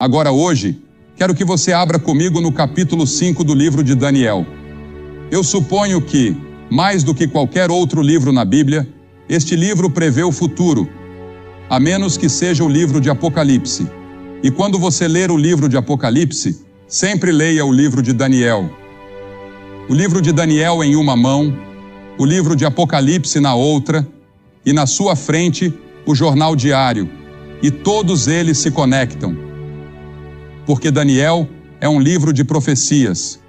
Agora hoje, quero que você abra comigo no capítulo 5 do livro de Daniel. Eu suponho que, mais do que qualquer outro livro na Bíblia, este livro prevê o futuro, a menos que seja o livro de Apocalipse. E quando você ler o livro de Apocalipse, sempre leia o livro de Daniel. O livro de Daniel em uma mão, o livro de Apocalipse na outra, e na sua frente o jornal diário, e todos eles se conectam. Porque Daniel é um livro de profecias.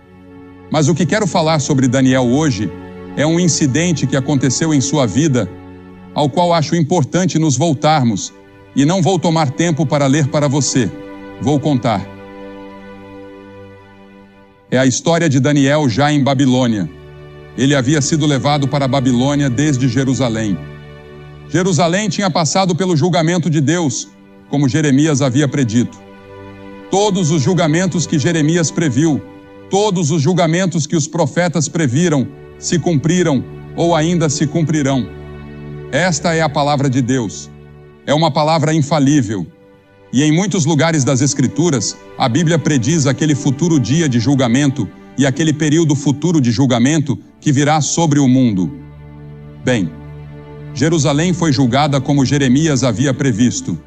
Mas o que quero falar sobre Daniel hoje é um incidente que aconteceu em sua vida, ao qual acho importante nos voltarmos, e não vou tomar tempo para ler para você, vou contar. É a história de Daniel já em Babilônia. Ele havia sido levado para a Babilônia desde Jerusalém. Jerusalém tinha passado pelo julgamento de Deus, como Jeremias havia predito. Todos os julgamentos que Jeremias previu, todos os julgamentos que os profetas previram, se cumpriram ou ainda se cumprirão. Esta é a palavra de Deus. É uma palavra infalível. E em muitos lugares das Escrituras, a Bíblia prediz aquele futuro dia de julgamento e aquele período futuro de julgamento que virá sobre o mundo. Bem, Jerusalém foi julgada como Jeremias havia previsto.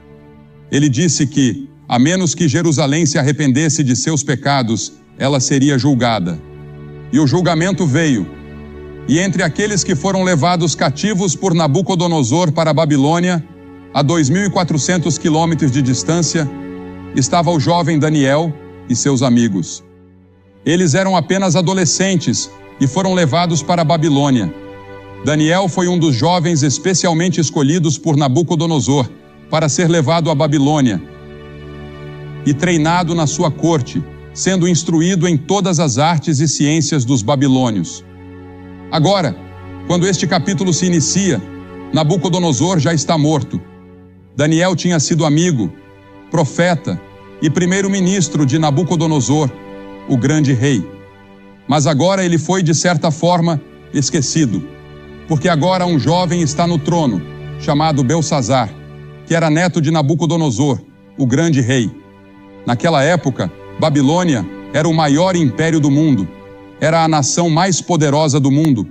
Ele disse que, a menos que Jerusalém se arrependesse de seus pecados, ela seria julgada. E o julgamento veio. E entre aqueles que foram levados cativos por Nabucodonosor para a Babilônia, a 2.400 quilômetros de distância, estava o jovem Daniel e seus amigos. Eles eram apenas adolescentes e foram levados para a Babilônia. Daniel foi um dos jovens especialmente escolhidos por Nabucodonosor para ser levado à Babilônia e treinado na sua corte, sendo instruído em todas as artes e ciências dos babilônios. Agora, quando este capítulo se inicia, Nabucodonosor já está morto. Daniel tinha sido amigo, profeta e primeiro-ministro de Nabucodonosor, o grande rei. Mas agora ele foi, de certa forma, esquecido, porque agora um jovem está no trono, chamado Belsazar, que era neto de Nabucodonosor, o grande rei. Naquela época, Babilônia era o maior império do mundo, era a nação mais poderosa do mundo,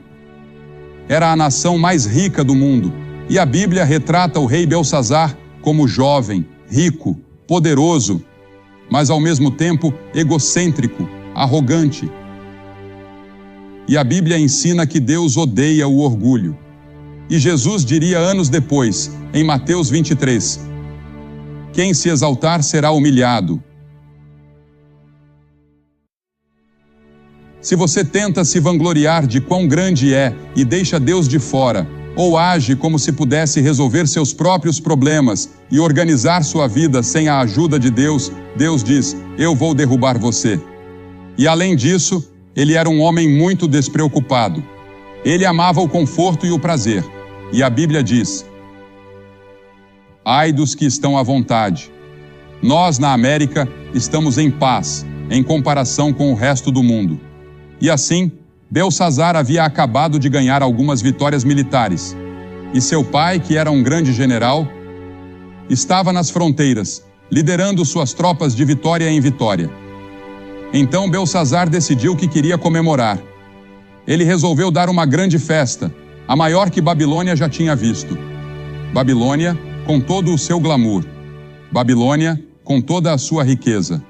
era a nação mais rica do mundo, e a Bíblia retrata o rei Belsazar como jovem, rico, poderoso, mas ao mesmo tempo egocêntrico, arrogante. E a Bíblia ensina que Deus odeia o orgulho. E Jesus diria anos depois, em Mateus 23, quem se exaltar será humilhado. Se você tenta se vangloriar de quão grande é e deixa Deus de fora, ou age como se pudesse resolver seus próprios problemas e organizar sua vida sem a ajuda de Deus, Deus diz, eu vou derrubar você. E além disso, ele era um homem muito despreocupado. Ele amava o conforto e o prazer. E a Bíblia diz, ai dos que estão à vontade. Nós, na América, estamos em paz, em comparação com o resto do mundo. E assim, Belsazar havia acabado de ganhar algumas vitórias militares. E seu pai, que era um grande general, estava nas fronteiras, liderando suas tropas de vitória em vitória. Então Belsazar decidiu que queria comemorar. Ele resolveu dar uma grande festa, a maior que Babilônia já tinha visto. Babilônia com todo o seu glamour. Babilônia com toda a sua riqueza.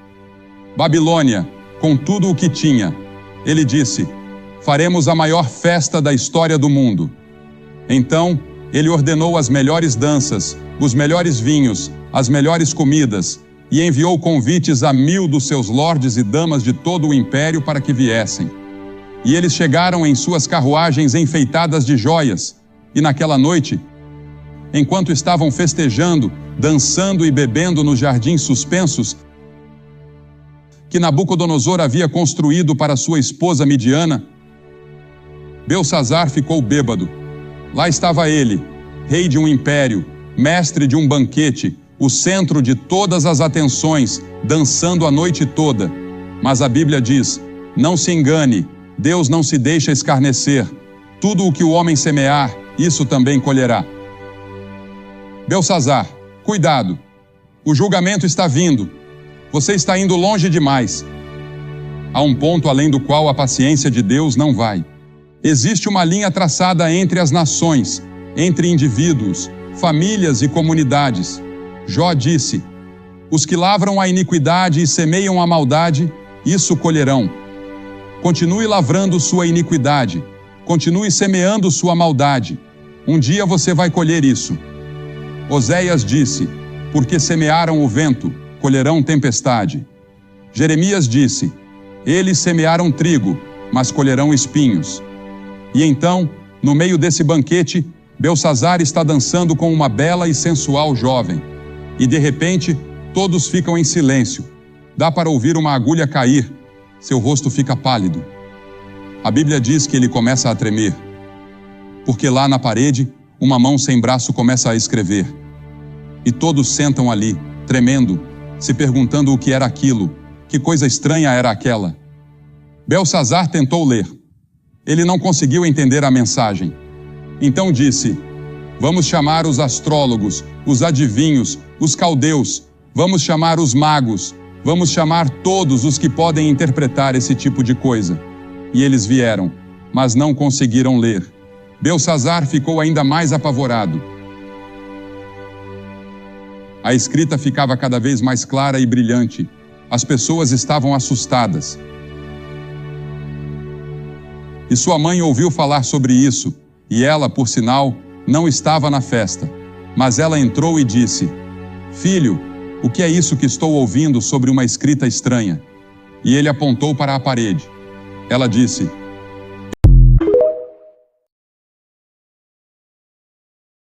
Babilônia com tudo o que tinha. Ele disse, faremos a maior festa da história do mundo. Então, ele ordenou as melhores danças, os melhores vinhos, as melhores comidas, e enviou convites a 1.000 dos seus lordes e damas de todo o império para que viessem. E eles chegaram em suas carruagens enfeitadas de joias, e naquela noite, enquanto estavam festejando, dançando e bebendo nos jardins suspensos, que Nabucodonosor havia construído para sua esposa Midiana, Belsazar ficou bêbado. Lá estava ele, rei de um império, mestre de um banquete, o centro de todas as atenções, dançando a noite toda. Mas a Bíblia diz, não se engane, Deus não se deixa escarnecer. Tudo o que o homem semear, isso também colherá. Belsazar, cuidado, o julgamento está vindo. Você está indo longe demais. Há um ponto além do qual a paciência de Deus não vai. Existe uma linha traçada entre as nações, entre indivíduos, famílias e comunidades. Jó disse: os que lavram a iniquidade e semeiam a maldade, isso colherão. Continue lavrando sua iniquidade, continue semeando sua maldade. Um dia você vai colher isso. Oséias disse: porque semearam o vento, colherão tempestade. Jeremias disse: eles semearam trigo, mas colherão espinhos. E então, no meio desse banquete, Belsazar está dançando com uma bela e sensual jovem. E de repente, todos ficam em silêncio. Dá para ouvir uma agulha cair. Seu rosto fica pálido. A Bíblia diz que ele começa a tremer. Porque lá na parede, uma mão sem braço começa a escrever. E todos sentam ali, tremendo, se perguntando o que era aquilo, que coisa estranha era aquela. Belsazar tentou ler. Ele não conseguiu entender a mensagem. Então disse: vamos chamar os astrólogos, os adivinhos, os caldeus, vamos chamar os magos, vamos chamar todos os que podem interpretar esse tipo de coisa. E eles vieram, mas não conseguiram ler. Belsazar ficou ainda mais apavorado. A escrita ficava cada vez mais clara e brilhante. As pessoas estavam assustadas. E sua mãe ouviu falar sobre isso, e ela, por sinal, não estava na festa. Mas ela entrou e disse: filho, o que é isso que estou ouvindo sobre uma escrita estranha? E ele apontou para a parede. Ela disse: